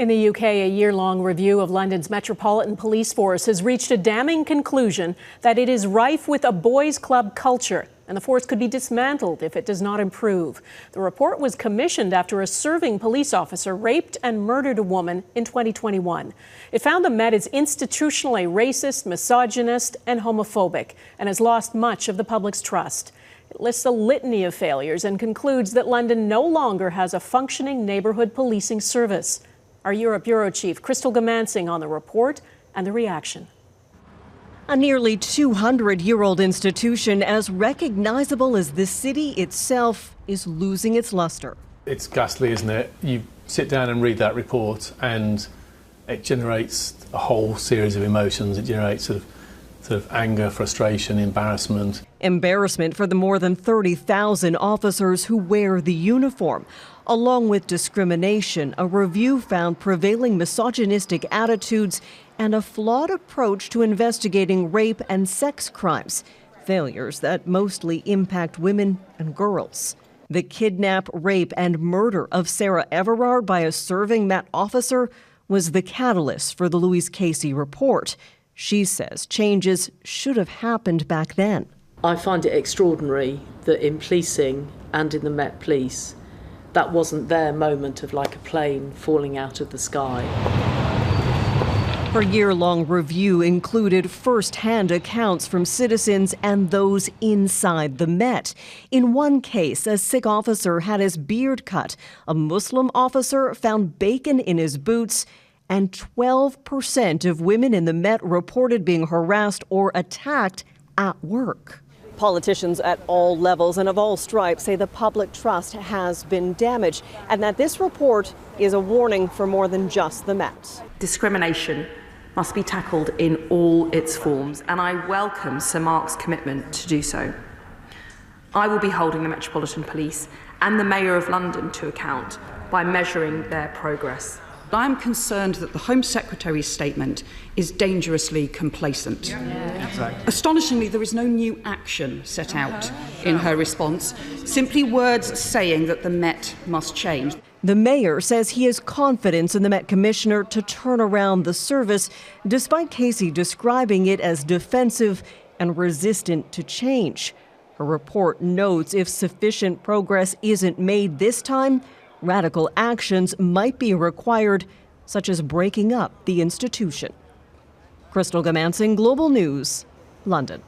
In the UK, a year-long review of London's Metropolitan Police force has reached a damning conclusion that it is rife with a boys' club culture, and the force could be dismantled if it does not improve. The report was commissioned after a serving police officer raped and murdered a woman in 2021. It found the Met is institutionally racist, misogynist, and homophobic, and has lost much of the public's trust. It lists a litany of failures and concludes that London no longer has a functioning neighbourhood policing service. Our Europe Bureau Chief, Goomansingh, on the report and the reaction. A nearly 200-year-old institution as recognizable as the city itself is losing its luster. It's ghastly, isn't it? You sit down and read that report and it generates a whole series of emotions. It generates sort of anger, frustration, embarrassment. Embarrassment for the more than 30,000 officers who wear the uniform. Along with discrimination, a review found prevailing misogynistic attitudes and a flawed approach to investigating rape and sex crimes, failures that mostly impact women and girls. The kidnap, rape, and murder of Sarah Everard by a serving Met officer was the catalyst for the Louise Casey report. She says changes should have happened back then. I find it extraordinary that in policing and in the Met Police, that wasn't their moment of like a plane falling out of the sky. Her year-long review included first-hand accounts from citizens and those inside the Met. In one case, a Sikh officer had his beard cut. A Muslim officer found bacon in his boots. And 12% of women in the Met reported being harassed or attacked at work. Politicians at all levels and of all stripes say the public trust has been damaged and that this report is a warning for more than just the Met. Discrimination must be tackled in all its forms, and I welcome Sir Mark's commitment to do so. I will be holding the Metropolitan Police and the Mayor of London to account by measuring their progress. I am concerned that the Home Secretary's statement is dangerously complacent. Astonishingly, there is no new action set out in her response, simply words saying that the Met must change. The mayor says he has confidence in the Met Commissioner to turn around the service, despite Casey describing it as defensive and resistant to change. Her report notes if sufficient progress isn't made this time, radical actions might be required, such as breaking up the institution. Goomansingh, Global News, London.